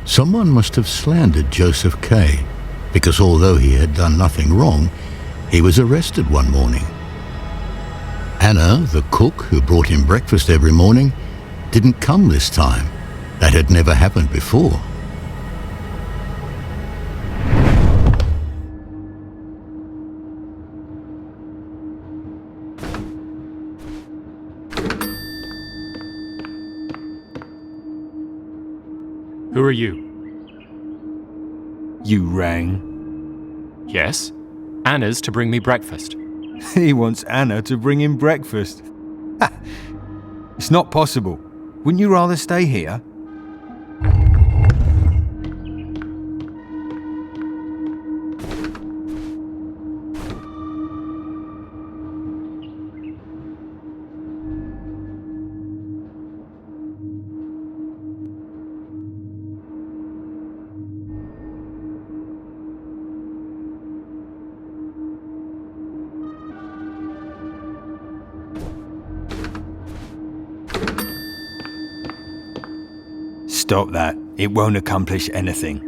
Someone must have slandered Joseph K, because although he had done nothing wrong, he was arrested one morning. Anna, the cook who brought him breakfast every morning, didn't come this time. That had never happened before. Who are you? You rang? Yes. Anna's to bring me breakfast. He wants Anna to bring him breakfast. Ha! It's not possible. Wouldn't you rather stay here? Stop that. It won't accomplish anything.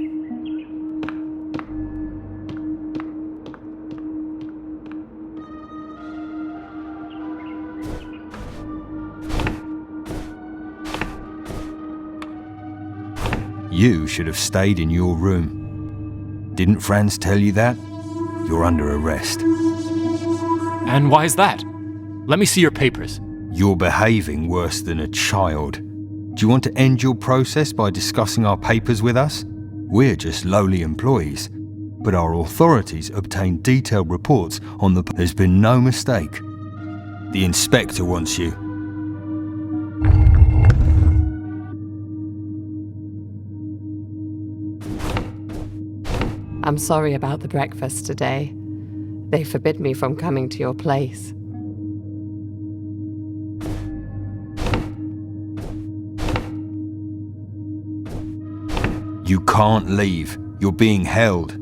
You should have stayed in your room. Didn't Franz tell you that? You're under arrest. And why is that? Let me see your papers. You're behaving worse than a child. Do you want to end your process by discussing our papers with us? We're just lowly employees, but our authorities obtain detailed reports on the... There's been no mistake. The inspector wants you. I'm sorry about the breakfast today. They forbid me from coming to your place. You can't leave. You're being held.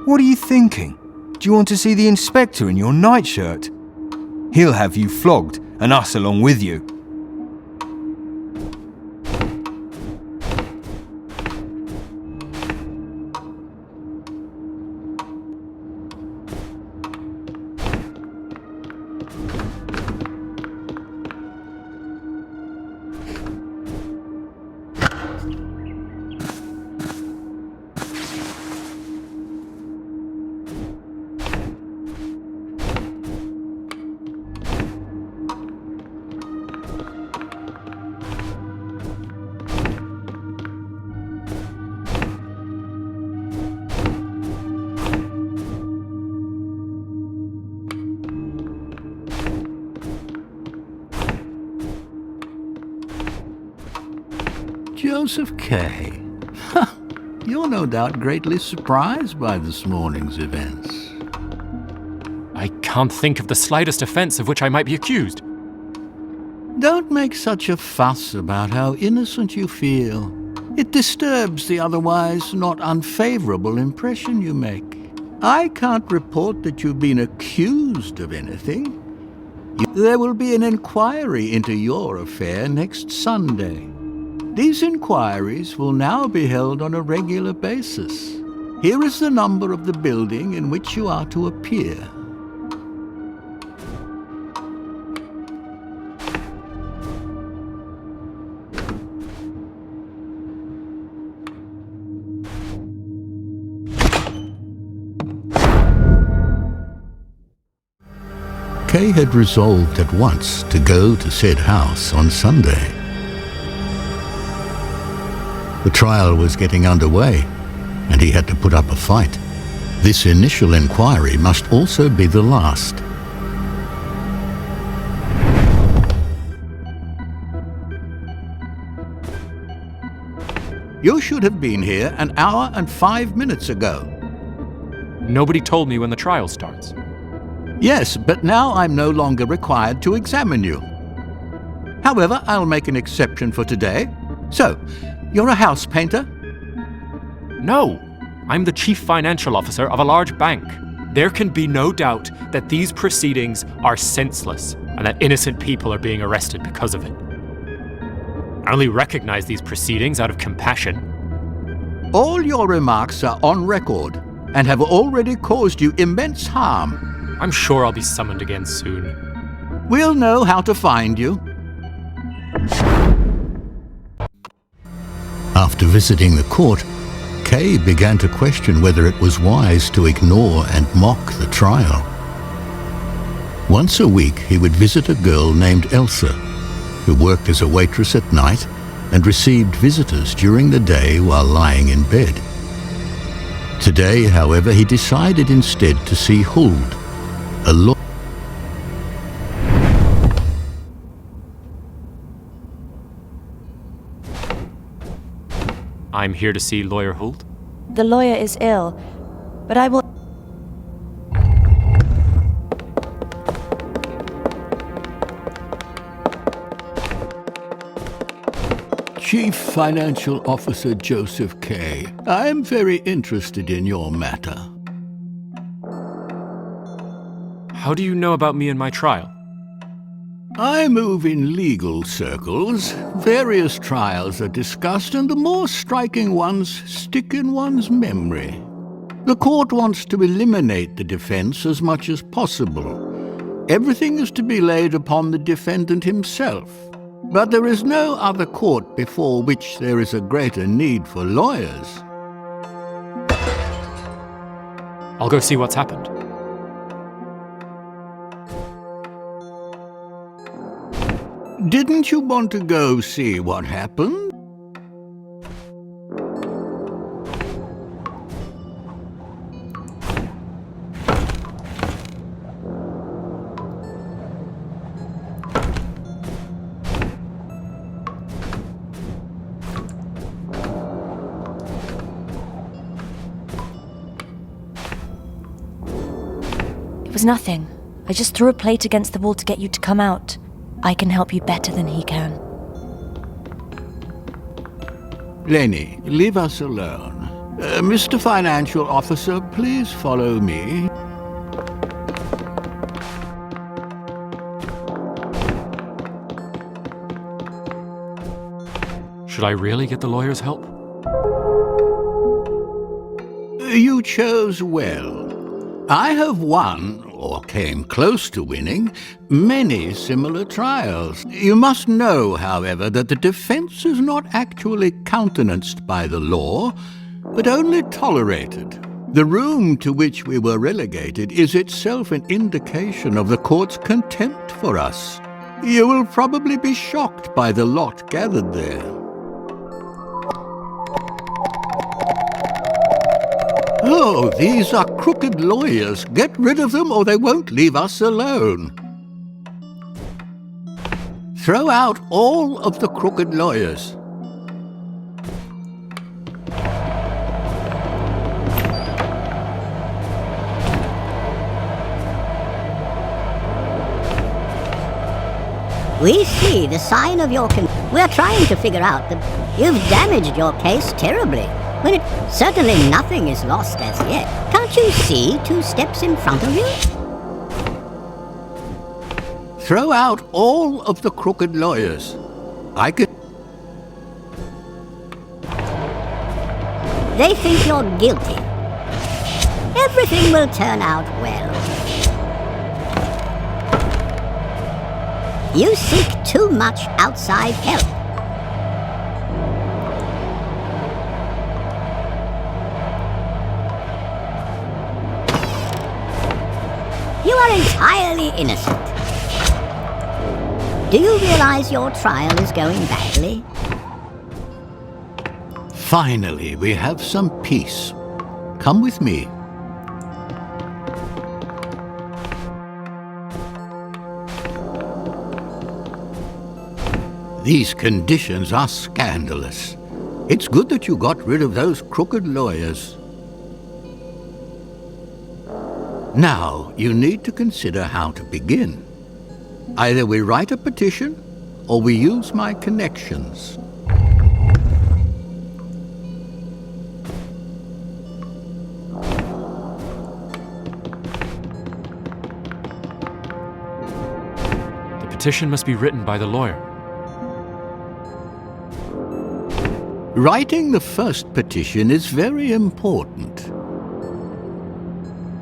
What are you thinking? Do you want to see the inspector in your nightshirt? He'll have you flogged, and us along with you. Joseph K. You're no doubt greatly surprised by this morning's events. I can't think of the slightest offense of which I might be accused. Don't make such a fuss about how innocent you feel. It disturbs the otherwise not unfavorable impression you make. I can't report that you've been accused of anything. There will be an inquiry into your affair next Sunday. These inquiries will now be held on a regular basis. Here is the number of the building in which you are to appear. Kay had resolved at once to go to said house on Sunday. The trial was getting underway, and he had to put up a fight. This initial inquiry must also be the last. You should have been here an hour and 5 minutes ago. Nobody told me when the trial starts. Yes, but now I'm no longer required to examine you. However, I'll make an exception for today. So, you're a house painter? No, I'm the chief financial officer of a large bank. There can be no doubt that these proceedings are senseless and that innocent people are being arrested because of it. I only recognize these proceedings out of compassion. All your remarks are on record and have already caused you immense harm. I'm sure I'll be summoned again soon. We'll know how to find you. After visiting the court, Kay began to question whether it was wise to ignore and mock the trial. Once a week, he would visit a girl named Elsa, who worked as a waitress at night and received visitors during the day while lying in bed. Today, however, he decided instead to see Huld, a lawyer. I'm here to see Lawyer Huld. The lawyer is ill, but I will... Chief Financial Officer Joseph Kay, I am very interested in your matter. How do you know about me and my trial? I move in legal circles. Various trials are discussed, and the more striking ones stick in one's memory. The court wants to eliminate the defense as much as possible. Everything is to be laid upon the defendant himself. But there is no other court before which there is a greater need for lawyers. I'll go see what's happened. Didn't you want to go see what happened? It was nothing. I just threw a plate against the wall to get you to come out. I can help you better than he can. Lenny, leave us alone. Mr. Financial Officer, please follow me. Should I really get the lawyer's help? You chose well. I have won, or came close to winning, many similar trials. You must know, however, that the defense is not actually countenanced by the law, but only tolerated. The room to which we were relegated is itself an indication of the court's contempt for us. You will probably be shocked by the lot gathered there. Oh, these are crooked lawyers. Get rid of them or they won't leave us alone. Throw out all of the crooked lawyers. We see the sign of your We're trying to figure out that you've damaged your case terribly. When certainly nothing is lost as yet. Can't you see 2 steps in front of you? Throw out all of the crooked lawyers. I could... They think you're guilty. Everything will turn out well. You seek too much outside help. You are entirely innocent. Do you realize your trial is going badly? Finally, we have some peace. Come with me. These conditions are scandalous. It's good that you got rid of those crooked lawyers. Now, you need to consider how to begin. Either we write a petition, or we use my connections. petition must be written by the lawyer. Writing the first petition is very important.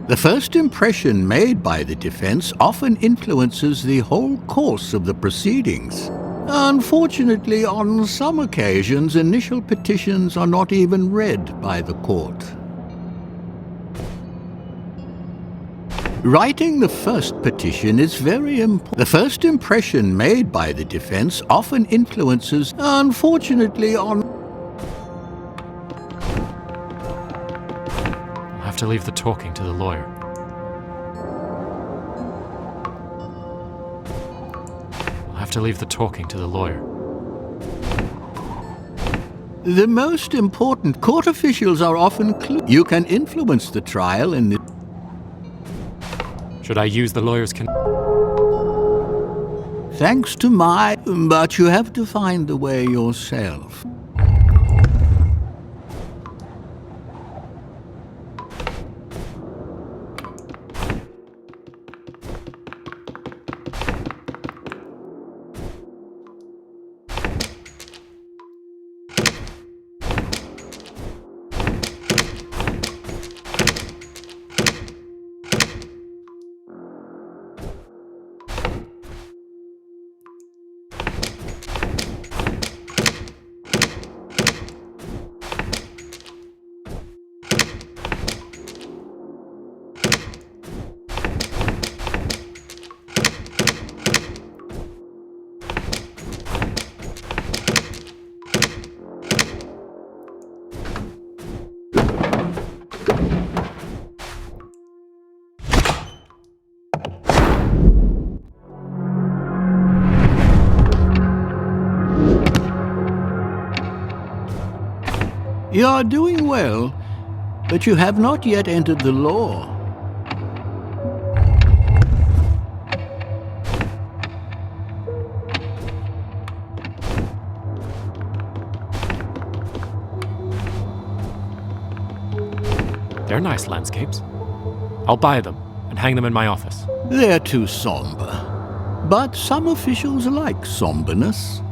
The first impression made by the defense often influences the whole course of the proceedings. Unfortunately, on some occasions, initial petitions are not even read by the court. Writing the first petition is very important. The first impression made by the defense often influences, unfortunately, on... I'll have to leave the talking to the lawyer. To leave the talking to the lawyer. The most important court officials are often you can influence the trial in the... Should I use the lawyer's Thanks to my... But you have to find the way yourself. You are doing well, but you have not yet entered the law. They're nice landscapes. I'll buy them and hang them in my office. They're too somber. But some officials like somberness.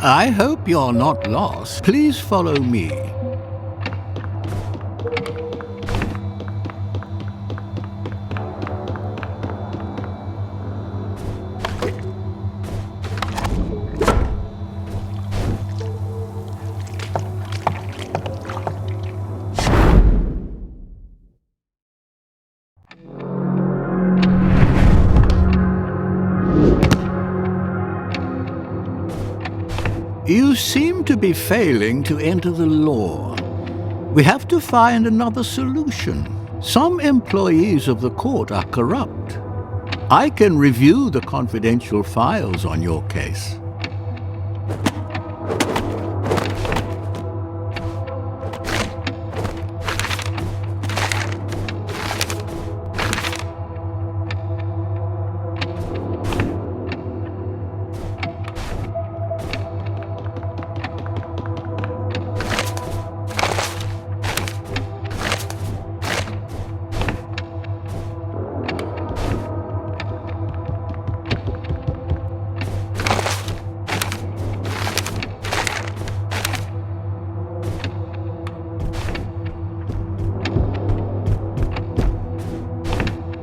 I hope you're not lost. Please follow me. You seem to be failing to enter the law. We have to find another solution. Some employees of the court are corrupt. I can review the confidential files on your case.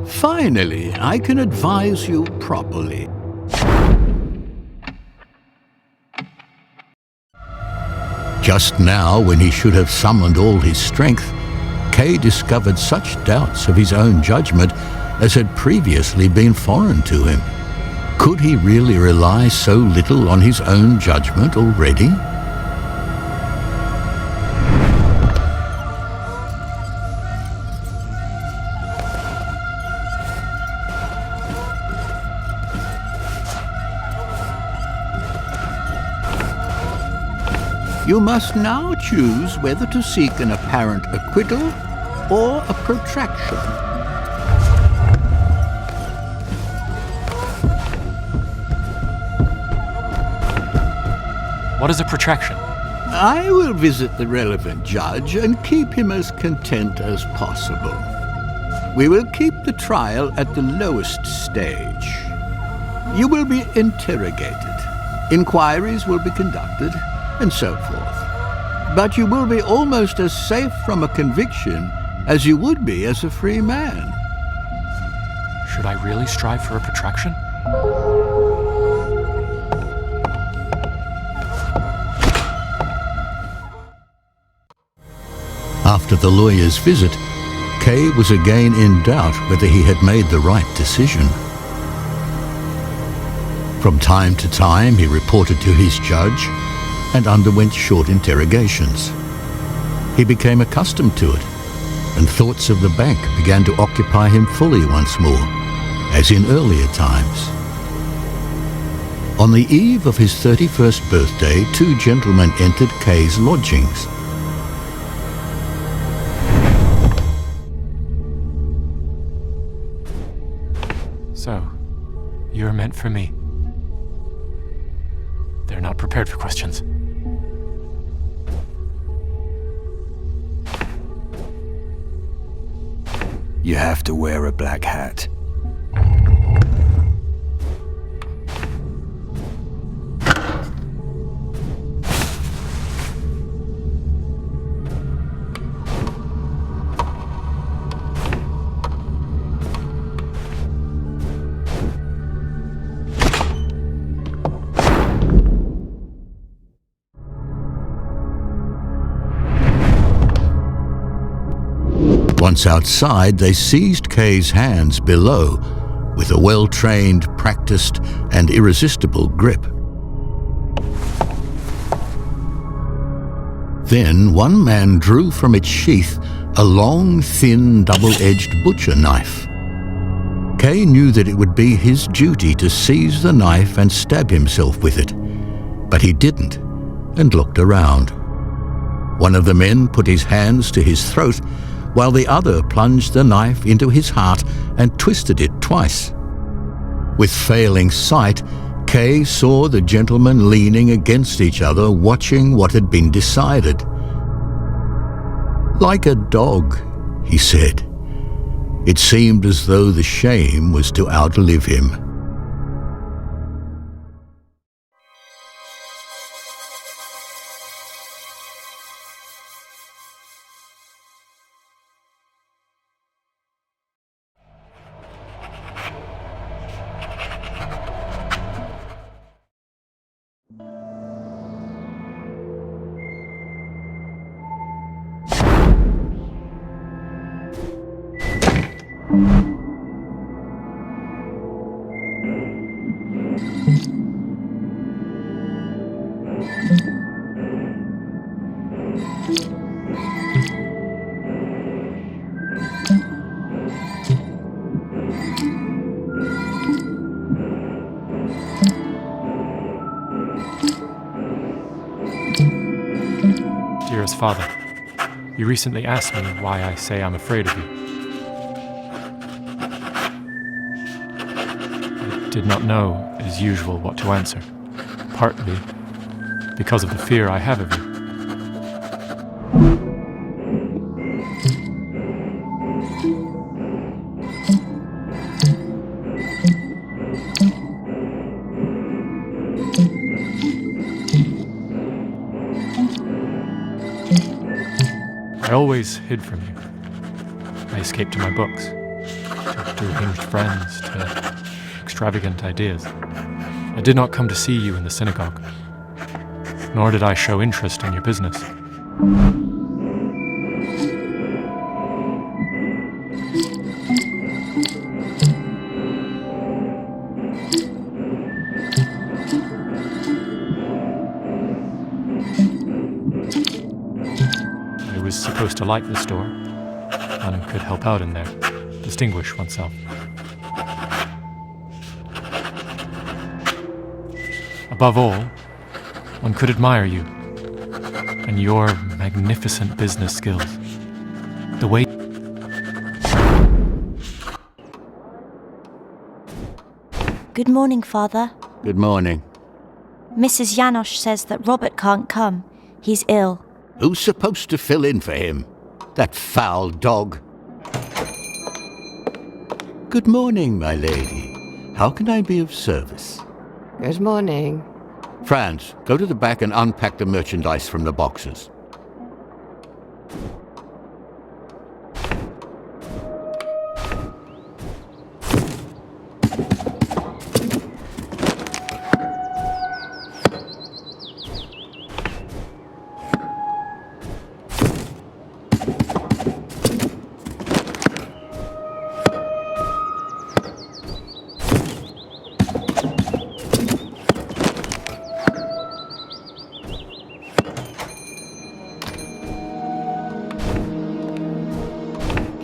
Finally, I can advise you properly. Just now, when he should have summoned all his strength, Kay discovered such doubts of his own judgment as had previously been foreign to him. Could he really rely so little on his own judgment already? You must now choose whether to seek an apparent acquittal or a protraction. What is a protraction? I will visit the relevant judge and keep him as content as possible. We will keep the trial at the lowest stage. You will be interrogated. Inquiries will be conducted, and so forth. But you will be almost as safe from a conviction as you would be as a free man. Should I really strive for a protraction? After the lawyer's visit, Kay was again in doubt whether he had made the right decision. From time to time, he reported to his judge and underwent short interrogations. He became accustomed to it, and thoughts of the bank began to occupy him fully once more, as in earlier times. On the eve of his 31st birthday, two gentlemen entered Kay's lodgings. So, you're meant for me. They're not prepared for questions. You have to wear a black hat. Once outside, they seized Kay's hands below with a well-trained, practiced, and irresistible grip. Then one man drew from its sheath a long, thin, double-edged butcher knife. Kay knew that it would be his duty to seize the knife and stab himself with it, but he didn't, and looked around. One of the men put his hands to his throat, while the other plunged the knife into his heart and twisted it twice. With failing sight, Kay saw the gentlemen leaning against each other, watching what had been decided. "Like a dog," he said. It seemed as though the shame was to outlive him. Dearest Father, you recently asked me why I say I'm afraid of you. I did not know, as usual, what to answer, partly because of the fear I have of you. I always hid from you. I escaped to my books, to deranged friends, to extravagant ideas. I did not come to see you in the synagogue, nor did I show interest in your business. like the store. One could help out in there, distinguish oneself. Above all, one could admire you and your magnificent business skills. The way... Good morning, Father. Good morning. Mrs. Janosch says that Robert can't come. He's ill. Who's supposed to fill in for him? That foul dog. Good morning, my lady. How can I be of service? Good morning. Franz, go to the back and unpack the merchandise from the boxes.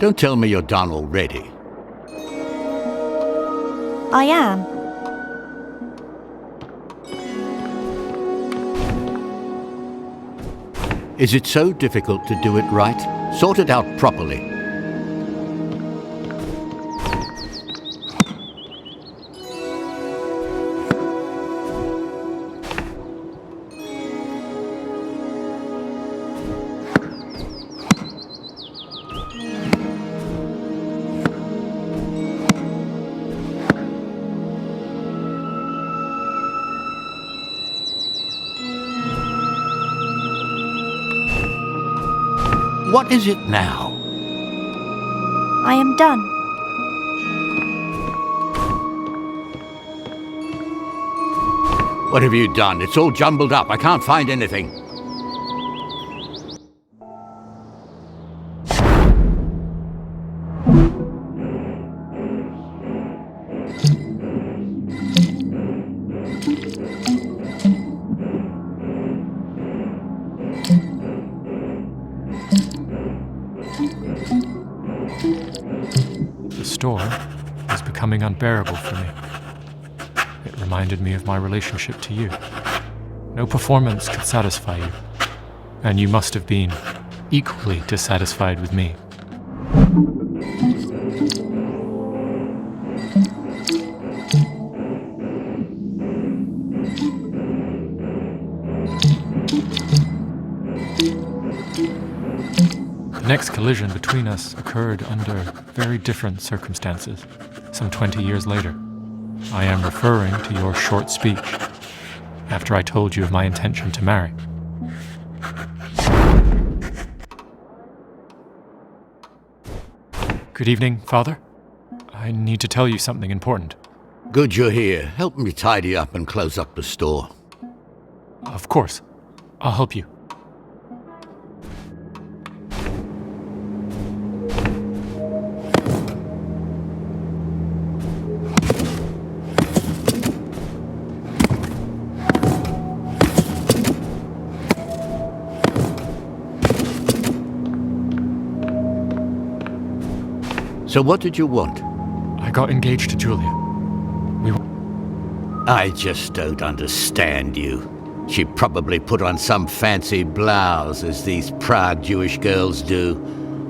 Don't tell me you're done already. I am. Is it so difficult to do it right? Sort it out properly. What is it now? I am done. What have you done? It's all jumbled up. I can't find anything. The store was becoming unbearable for me. It reminded me of my relationship to you. No performance could satisfy you, and you must have been equally dissatisfied with me. The next collision between us occurred under very different circumstances, some 20 years later. I am referring to your short speech after I told you of my intention to marry. Good evening, Father. I need to tell you something important. Good you're here. Help me tidy up and close up the store. Of course. I'll help you. So what did you want? I got engaged to Julia. I just don't understand you. She probably put on some fancy blouse, as these proud Jewish girls do,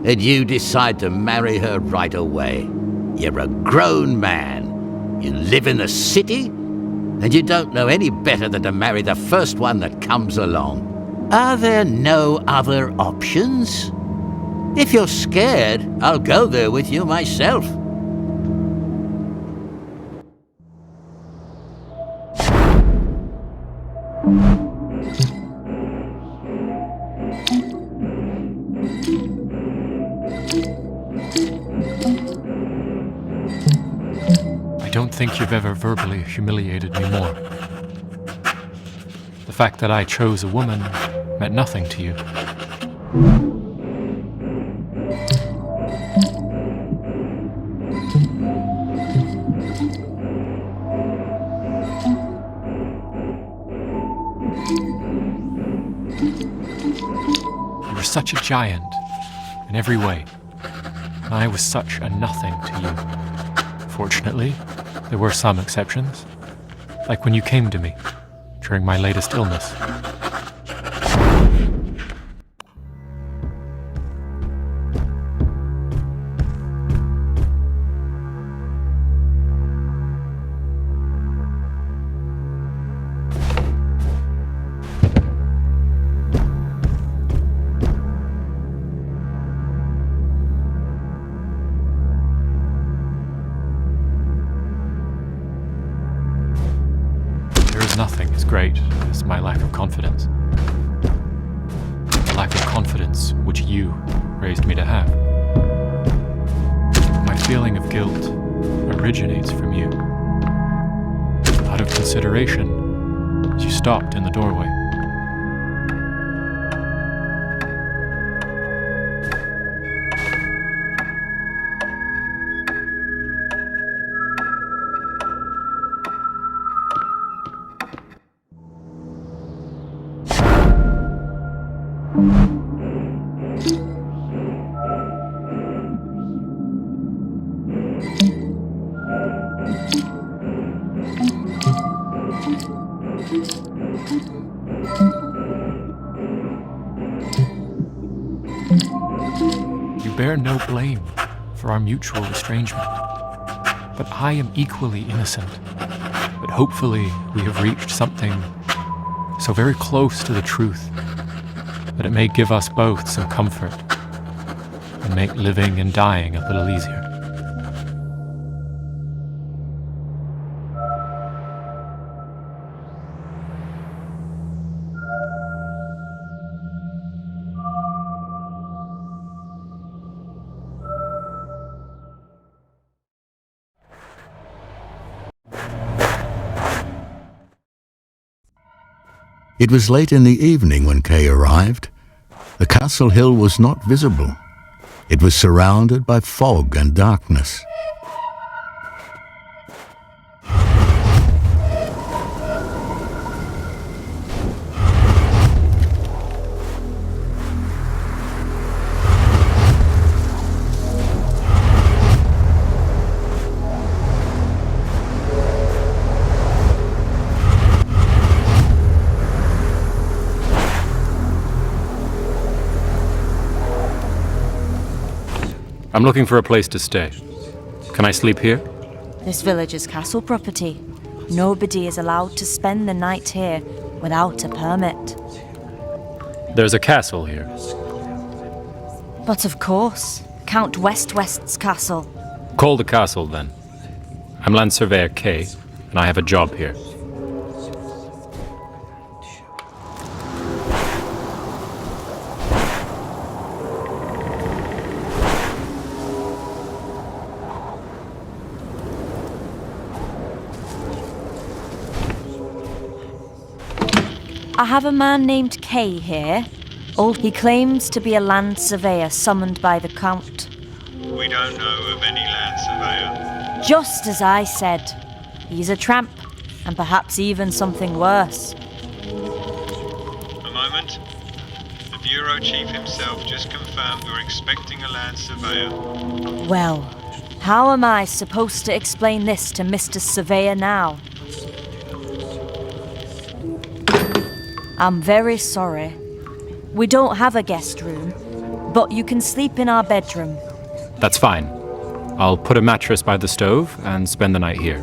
and you decide to marry her right away. You're a grown man. You live in the city, and you don't know any better than to marry the first one that comes along. Are there no other options? If you're scared, I'll go there with you myself. I don't think you've ever verbally humiliated me more. The fact that I chose a woman meant nothing to you. You were such a giant, in every way. And I was such a nothing to you. Fortunately, there were some exceptions, like when you came to me during my latest illness. Nothing as great as my lack of confidence. The lack of confidence which you raised me to have. My feeling of guilt originates from you. Out of consideration, as you stopped in the doorway. You bear no blame for our mutual estrangement, but I am equally innocent. But hopefully we have reached something so very close to the truth that it may give us both some comfort and make living and dying a little easier. It was late in the evening when Kay arrived. The castle hill was not visible. It was surrounded by fog and darkness. I'm looking for a place to stay. Can I sleep here? This village is castle property. Nobody is allowed to spend the night here without a permit. There's a castle here. But of course, Count West's castle. Call the castle then. I'm Land Surveyor Kay, and I have a job here. I have a man named Kay here. He claims to be a land surveyor summoned by the Count. We don't know of any land surveyor. Just as I said. He's a tramp, and perhaps even something worse. A moment. The Bureau Chief himself just confirmed we're expecting a land surveyor. Well, how am I supposed to explain this to Mr. Surveyor now? I'm very sorry. We don't have a guest room, but you can sleep in our bedroom. That's fine. I'll put a mattress by the stove and spend the night here.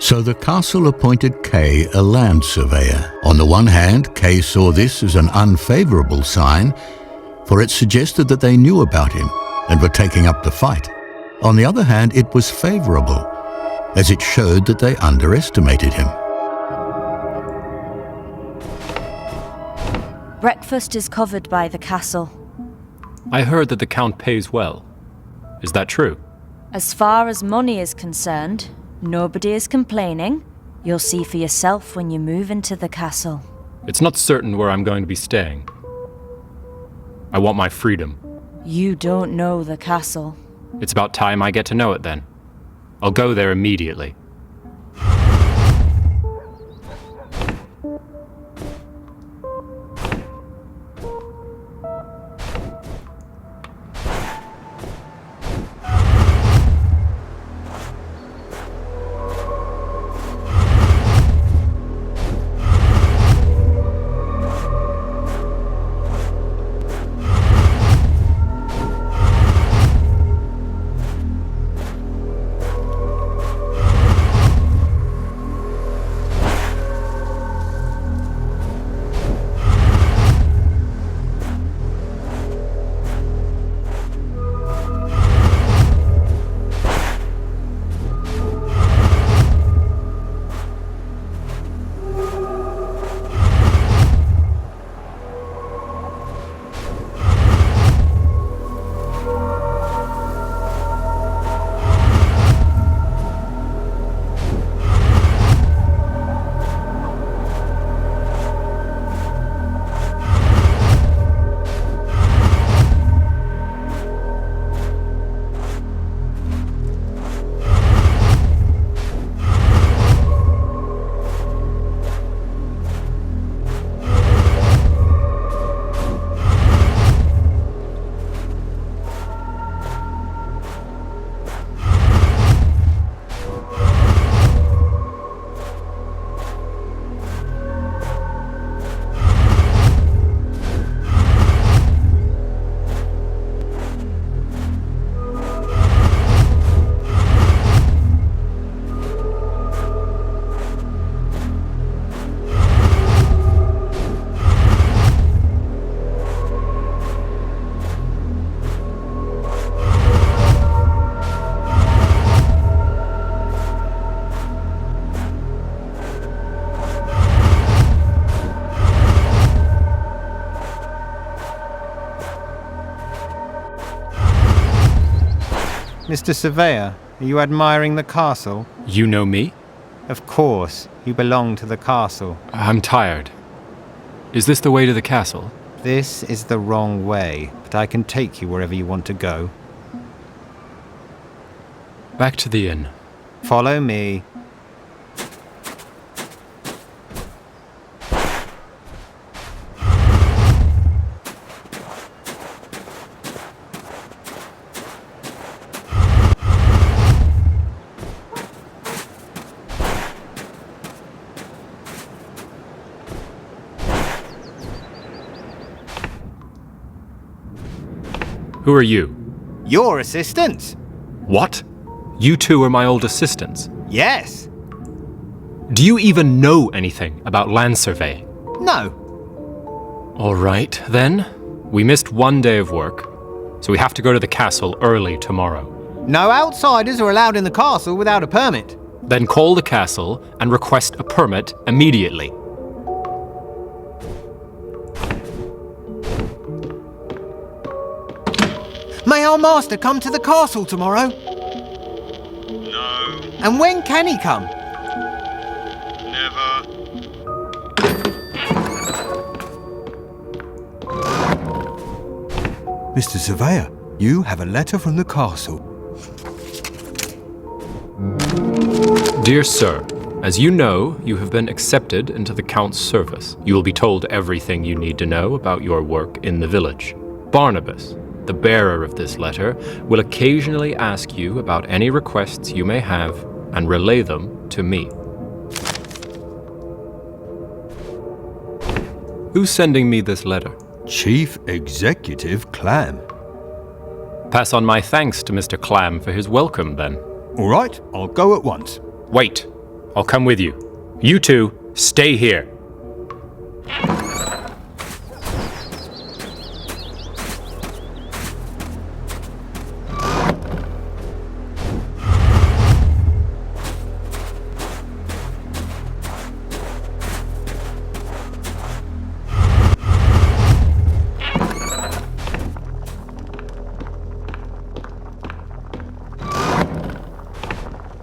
So the castle appointed Kay a land surveyor. On the one hand, Kay saw this as an unfavorable sign, for it suggested that they knew about him and were taking up the fight. On the other hand, it was favorable, as it showed that they underestimated him. Breakfast is covered by the castle. I heard that the Count pays well. Is that true? As far as money is concerned, nobody is complaining. You'll see for yourself when you move into the castle. It's not certain where I'm going to be staying. I want my freedom. You don't know the castle. It's about time I get to know it then. I'll go there immediately. Mr. Surveyor, are you admiring the castle? You know me? Of course, you belong to the castle. I'm tired. Is this the way to the castle? This is the wrong way, but I can take you wherever you want to go. Back to the inn. Follow me. Who are you? Your assistants? What? You two are my old assistants. Yes. Do you even know anything about land surveying? No. All right, then. We missed one day of work, so we have to go to the castle early tomorrow. No outsiders are allowed in the castle without a permit. Then call the castle and request a permit immediately. May our master come to the castle tomorrow? No, And when can he come? never. Mr. Surveyor, you have a letter from the castle. Dear Sir, as you know, you have been accepted into the Count's service. You will be told everything you need to know about your work in the village. Barnabas, the bearer of this letter, will occasionally ask you about any requests you may have and relay them to me. Who's sending me this letter? Chief Executive Clam. Pass on my thanks to Mr. Clam for his welcome, then. All right, I'll go at once. Wait, I'll come with you. You two, stay here.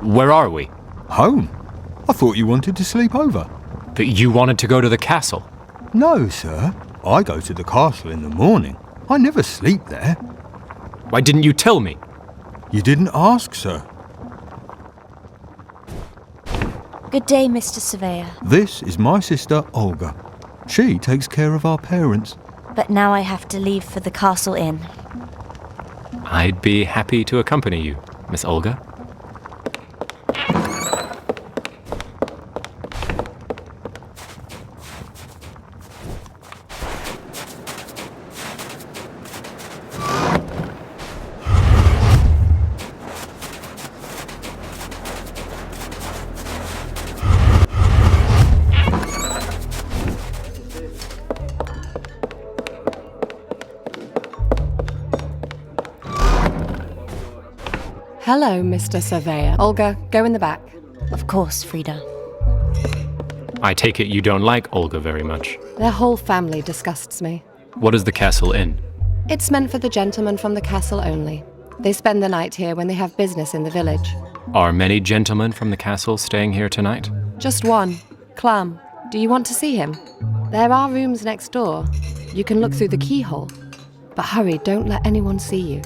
Where are we? Home? I thought you wanted to sleep over. But you wanted to go to the castle. No, sir. I go to the castle in the morning. I never sleep there. Why didn't you tell me? You didn't ask, sir. Good day, Mr. Surveyor. This is my sister, Olga. She takes care of our parents. But now I have to leave for the Castle Inn. I'd be happy to accompany you, Miss Olga. Hello, Mr. Surveyor. Olga, go in the back. Of course, Frida. I take it you don't like Olga very much. Their whole family disgusts me. What is the Castle Inn? It's meant for the gentlemen from the castle only. They spend the night here when they have business in the village. Are many gentlemen from the castle staying here tonight? Just one. Clam. Do you want to see him? There are rooms next door. You can look through the keyhole. But hurry, don't let anyone see you.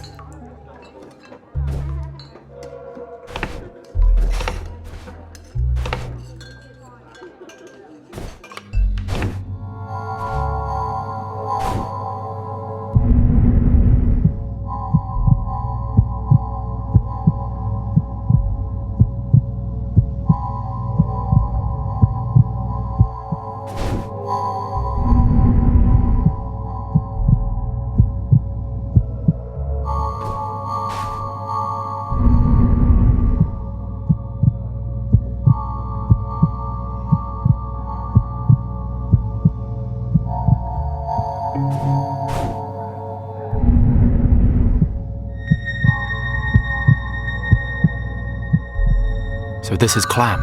So this is Clam.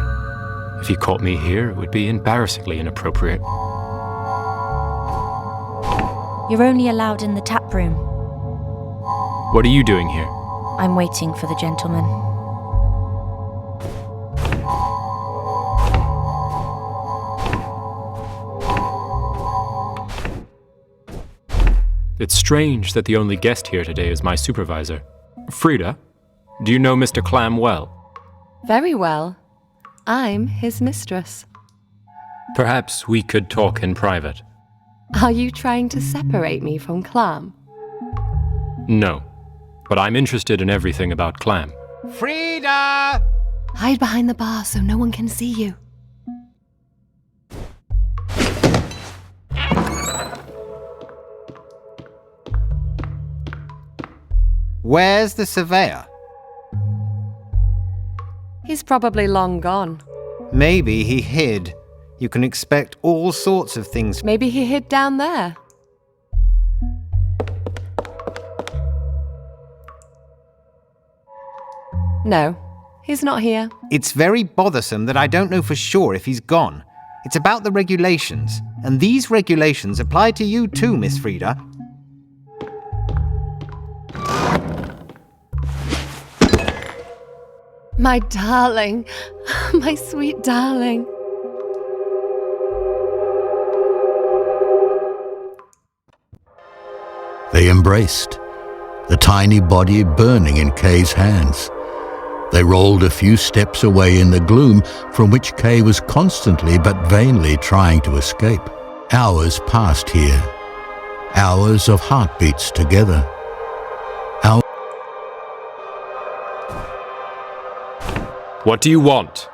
If he caught me here, it would be embarrassingly inappropriate. You're only allowed in the tap room. What are you doing here? I'm waiting for the gentleman. It's strange that the only guest here today is my supervisor. Frida, do you know Mr. Clam well? Very well. I'm his mistress. Perhaps we could talk in private. Are you trying to separate me from Clam? No, but I'm interested in everything about Clam. Frida! Hide behind the bar so no one can see you. Where's the surveyor? He's probably long gone. Maybe he hid. You can expect all sorts of things. Maybe he hid down there. No, he's not here. It's very bothersome that I don't know for sure if he's gone. It's about the regulations, and these regulations apply to you too, Miss Frida. My darling, my sweet darling. They embraced, the tiny body burning in Kay's hands. They rolled a few steps away in the gloom from which Kay was constantly but vainly trying to escape. Hours passed here, hours of heartbeats together. What do you want?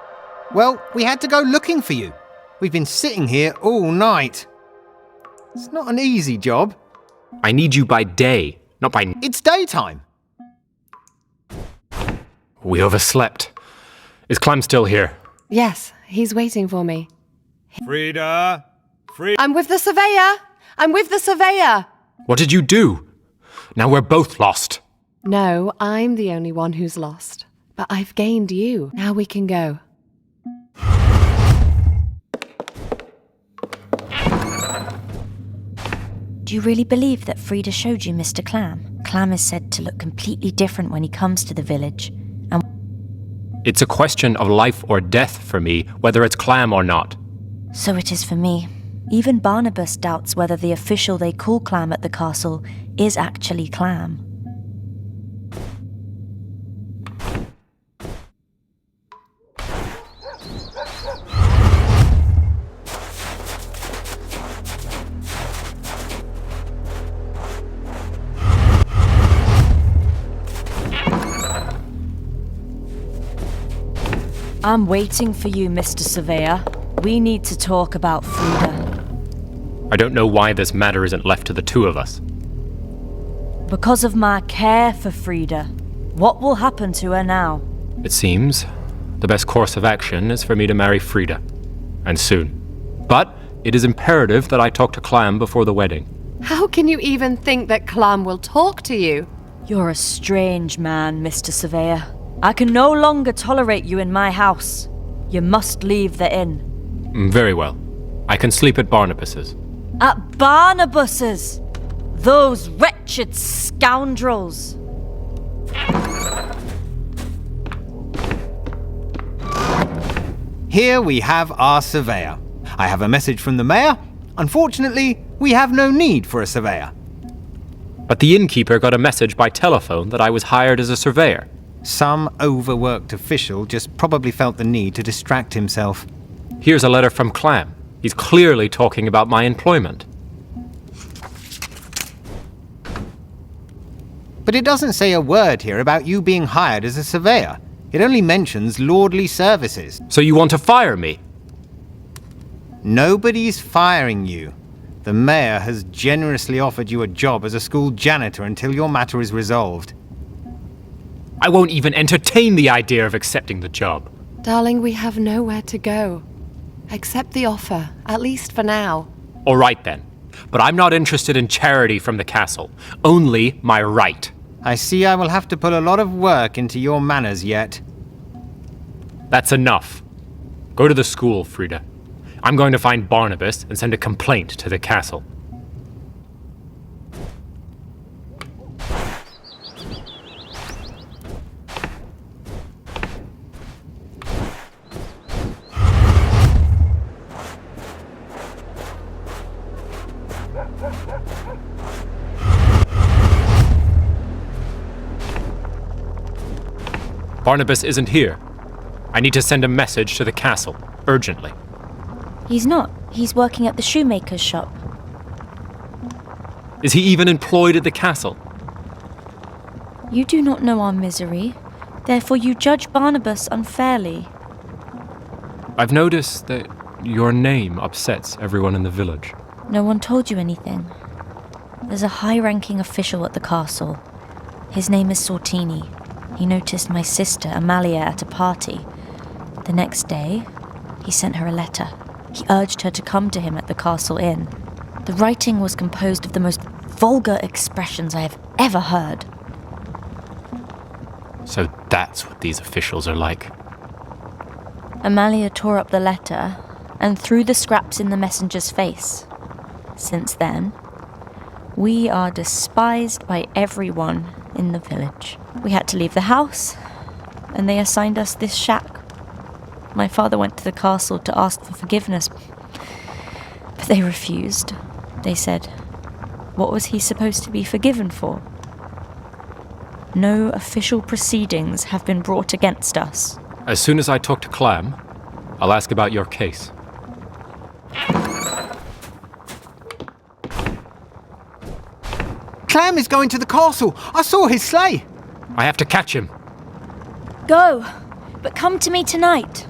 Well, we had to go looking for you. We've been sitting here all night. It's not an easy job. I need you by day, not by... It's daytime. We overslept. Is Clam still here? Yes, he's waiting for me. Frida! I'm with the surveyor! I'm with the surveyor! What did you do? Now we're both lost. No, I'm the only one who's lost. But I've gained you. Now we can go. Do you really believe that Frida showed you Mr. Clam? Clam is said to look completely different when he comes to the village. And It's a question of life or death for me, whether it's Clam or not. so it is for me. Even Barnabas doubts whether the official they call Clam at the castle is actually Clam. I'm waiting for you, Mr. Surveyor. We need to talk about Frida. I don't know why this matter isn't left to the two of us. Because of my care for Frida. What will happen to her now? It seems the best course of action is for me to marry Frida. And soon. But it is imperative that I talk to Clam before the wedding. How can you even think that Clam will talk to you? You're a strange man, Mr. Surveyor. I can no longer tolerate you in my house. You must leave the inn. Very well. I can sleep at Barnabas's. At Barnabas's? Those wretched scoundrels! Here we have our surveyor. I have a message from the mayor. Unfortunately, we have no need for a surveyor. But the innkeeper got a message by telephone that I was hired as a surveyor. Some overworked official just probably felt the need to distract himself. Here's a letter from Clam. He's clearly talking about my employment. But it doesn't say a word here about you being hired as a surveyor. It only mentions lordly services. So you want to fire me? Nobody's firing you. The mayor has generously offered you a job as a school janitor until your matter is resolved. I won't even entertain the idea of accepting the job. Darling, we have nowhere to go. Accept the offer, at least for now. All right then. But I'm not interested in charity from the castle. Only my right. I see I will have to put a lot of work into your manners yet. That's enough. Go to the school, Frida. I'm going to find Barnabas and send a complaint to the castle. Barnabas isn't here. I need to send a message to the castle, urgently. He's not. He's working at the shoemaker's shop. Is he even employed at the castle? You do not know our misery. Therefore you judge Barnabas unfairly. I've noticed that your name upsets everyone in the village. No one told you anything. There's a high-ranking official at the castle. His name is Sortini. He noticed my sister, Amalia, at a party. The next day, he sent her a letter. He urged her to come to him at the castle inn. The writing was composed of the most vulgar expressions I have ever heard. So that's what these officials are like. Amalia tore up the letter and threw the scraps in the messenger's face. Since then, we are despised by everyone in the village. We had to leave the house, and they assigned us this shack. My father went to the castle to ask for forgiveness, but they refused. They said, what was he supposed to be forgiven for? No official proceedings have been brought against us. As soon as I talk to Clam, I'll ask about your case. Clam is going to the castle. I saw his sleigh. I have to catch him. Go, but come to me tonight.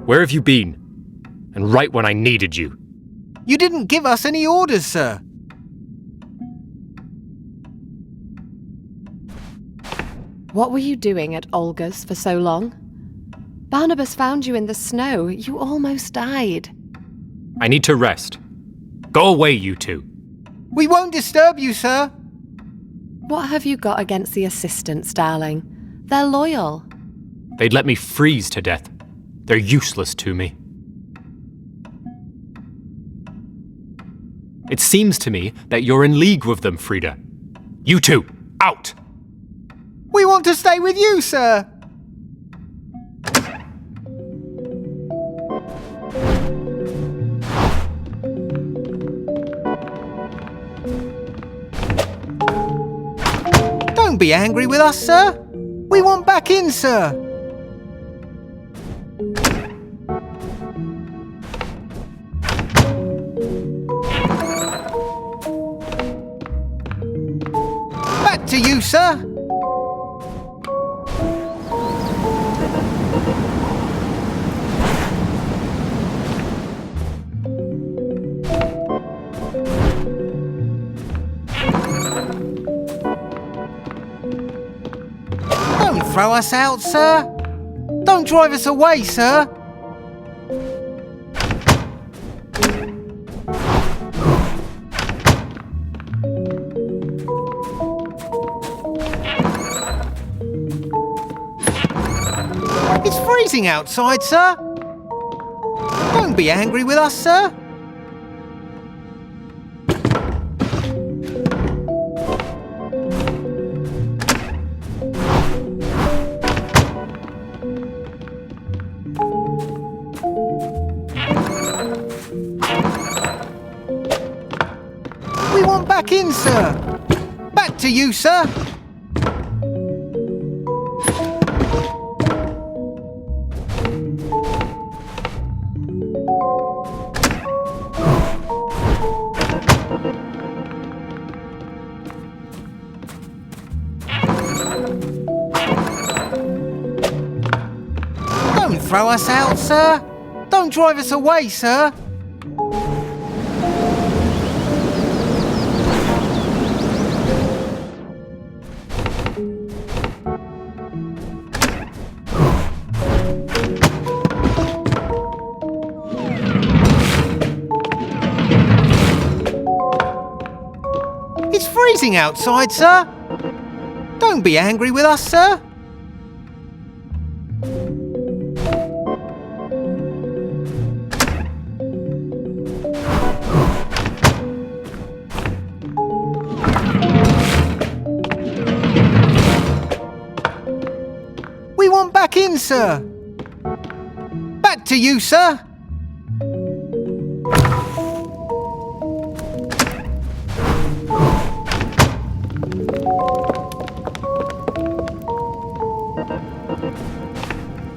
Where have you been? And right when I needed you. You didn't give us any orders, sir. What were you doing at Olga's for so long? Barnabas found you in the snow. You almost died. I need to rest. Go away, you two. We won't disturb you, sir. What have you got against the assistants, darling? They're loyal. They'd let me freeze to death. They're useless to me. It seems to me that you're in league with them, Frida. You two, out! We want to stay with you, sir. Don't be angry with us, sir. We want back in, sir. Back to you, sir. Don't throw us out, sir. Don't drive us away, sir. It's freezing outside, sir. Don't be angry with us, sir. We want back in, sir. Back to you, sir. Don't throw us out, sir. Don't drive us away, sir. It's freezing outside, sir. Don't be angry with us, sir. We want back in, sir. Back to you, sir.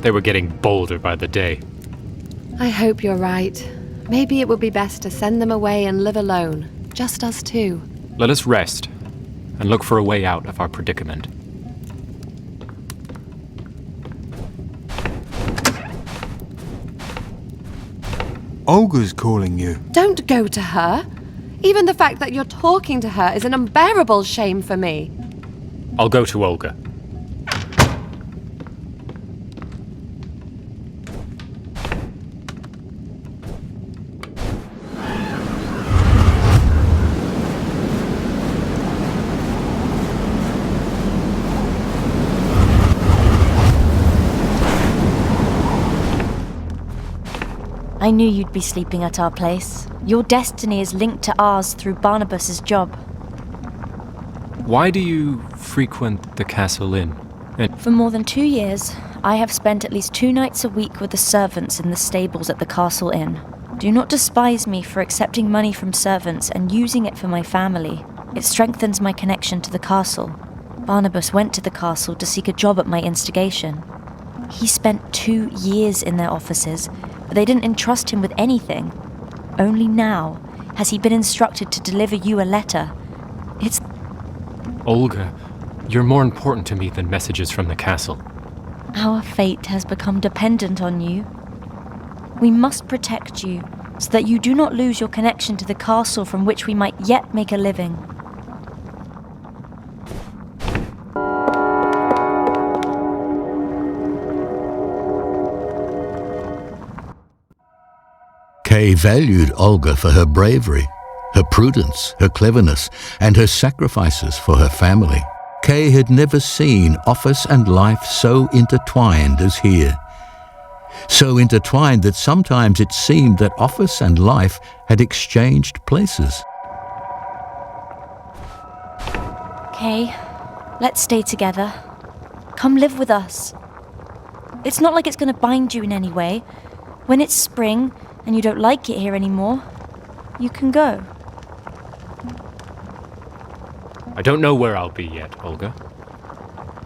They were getting bolder by the day. I hope you're right. Maybe it would be best to send them away and live alone. Just us two. Let us rest and look for a way out of our predicament. Olga's calling you. Don't go to her. Even the fact that you're talking to her is an unbearable shame for me. I'll go to Olga. I knew you'd be sleeping at our place. Your destiny is linked to ours through Barnabas's job. Why do you frequent the Castle Inn? For more than 2 years, I have spent at least 2 nights a week with the servants in the stables at the Castle Inn. Do not despise me for accepting money from servants and using it for my family. It strengthens my connection to the castle. Barnabas went to the castle to seek a job at my instigation. He spent 2 years in their offices, but they didn't entrust him with anything. Only now has he been instructed to deliver you a letter. It's... Olga, you're more important to me than messages from the castle. Our fate has become dependent on you. We must protect you so that you do not lose your connection to the castle from which we might yet make a living. Kay valued Olga for her bravery, her prudence, her cleverness, and her sacrifices for her family. Kay had never seen office and life so intertwined as here. So intertwined that sometimes it seemed that office and life had exchanged places. Kay, let's stay together. Come live with us. It's not like it's going to bind you in any way. When it's spring and you don't like it here anymore, you can go. I don't know where I'll be yet, Olga.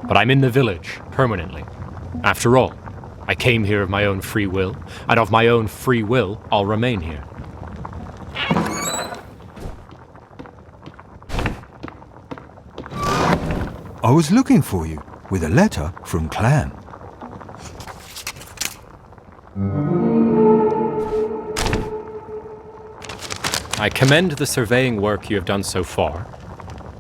But I'm in the village, permanently. After all, I came here of my own free will, and of my own free will, I'll remain here. I was looking for you with a letter from Clam. I commend the surveying work you have done so far.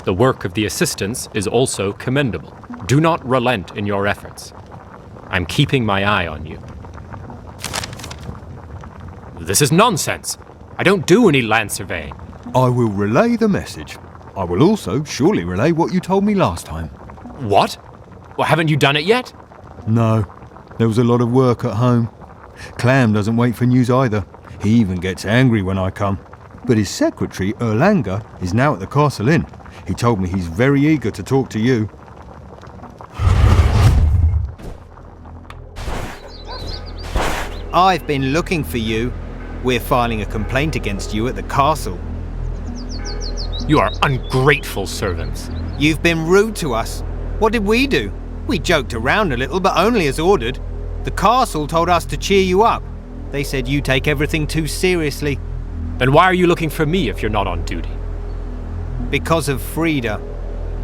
The work of the assistants is also commendable. Do not relent in your efforts. I'm keeping my eye on you. This is nonsense. I don't do any land surveying. I will relay the message. I will also surely relay what you told me last time. What? Well, haven't you done it yet? No, there was a lot of work at home. Clam doesn't wait for news either. He even gets angry when I come. But his secretary, Erlanger, is now at the Castle Inn. He told me he's very eager to talk to you. I've been looking for you. We're filing a complaint against you at the castle. You are ungrateful servants. You've been rude to us. What did we do? We joked around a little, but only as ordered. The castle told us to cheer you up. They said you take everything too seriously. Then why are you looking for me if you're not on duty? Because of Frida.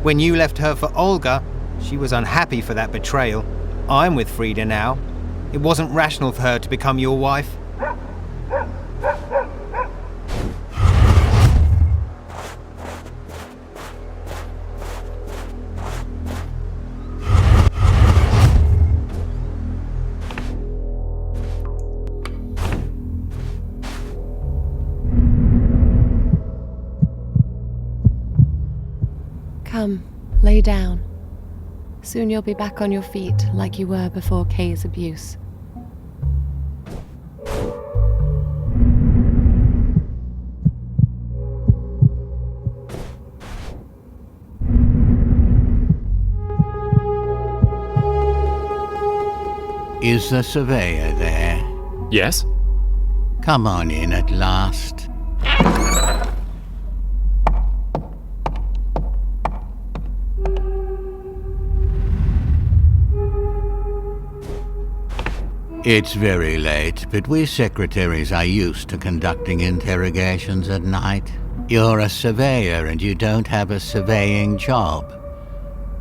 When you left her for Olga, she was unhappy for that betrayal. I'm with Frida now. It wasn't rational for her to become your wife. Come, lay down. Soon you'll be back on your feet like you were before Kay's abuse. Is the surveyor there? Yes? Come on in at last. It's very late, but we secretaries are used to conducting interrogations at night. You're a surveyor and you don't have a surveying job.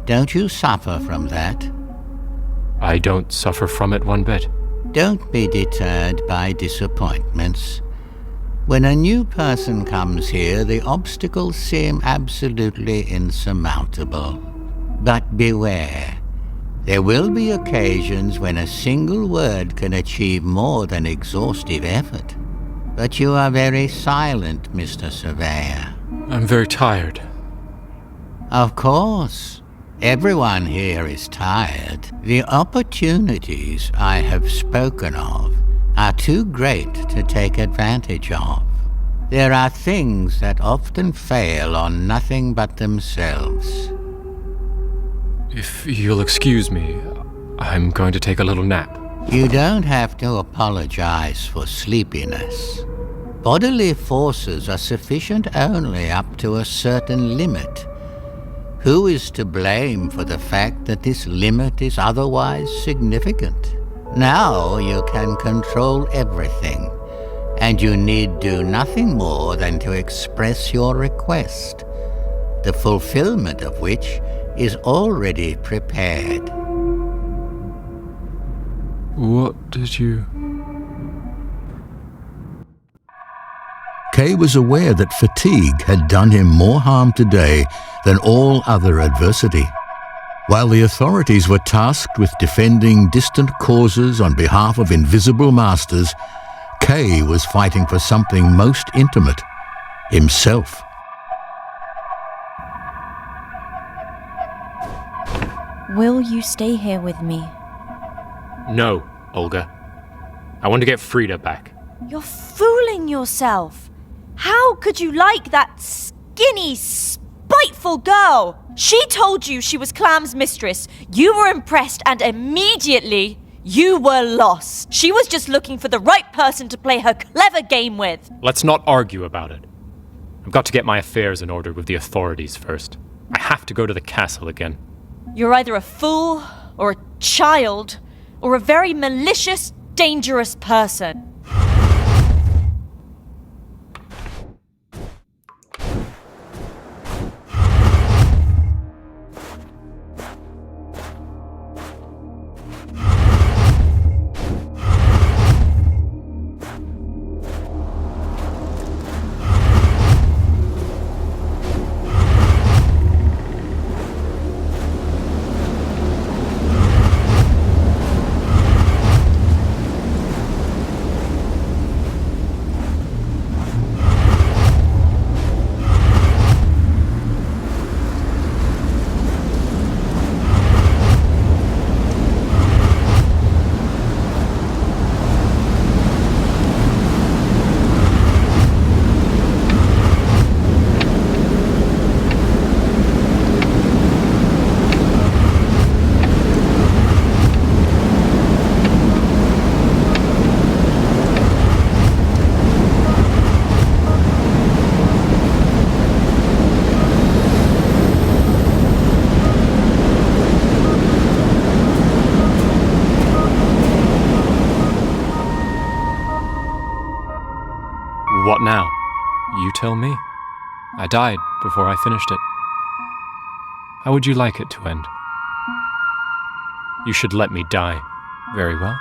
Don't you suffer from that? I don't suffer from it one bit. Don't be deterred by disappointments. When a new person comes here, the obstacles seem absolutely insurmountable. But beware. There will be occasions when a single word can achieve more than exhaustive effort. But you are very silent, Mr. Surveyor. I'm very tired. Of course. Everyone here is tired. The opportunities I have spoken of are too great to take advantage of. There are things that often fail on nothing but themselves. If you'll excuse me, I'm going to take a little nap. You don't have to apologize for sleepiness. Bodily forces are sufficient only up to a certain limit. Who is to blame for the fact that this limit is otherwise significant? Now you can control everything, and you need do nothing more than to express your request, the fulfillment of which is already prepared. What did you... Kay was aware that fatigue had done him more harm today than all other adversity. While the authorities were tasked with defending distant causes on behalf of invisible masters, Kay was fighting for something most intimate, himself. Will you stay here with me? No, Olga. I want to get Frida back. You're fooling yourself. How could you like that skinny, spiteful girl? She told you she was Clam's mistress. You were impressed and immediately you were lost. She was just looking for the right person to play her clever game with. Let's not argue about it. I've got to get my affairs in order with the authorities first. I have to go to the castle again. You're either a fool or a child or a very malicious, dangerous person. What now? You tell me. I died before I finished it. How would you like it to end? You should let me die. Very well.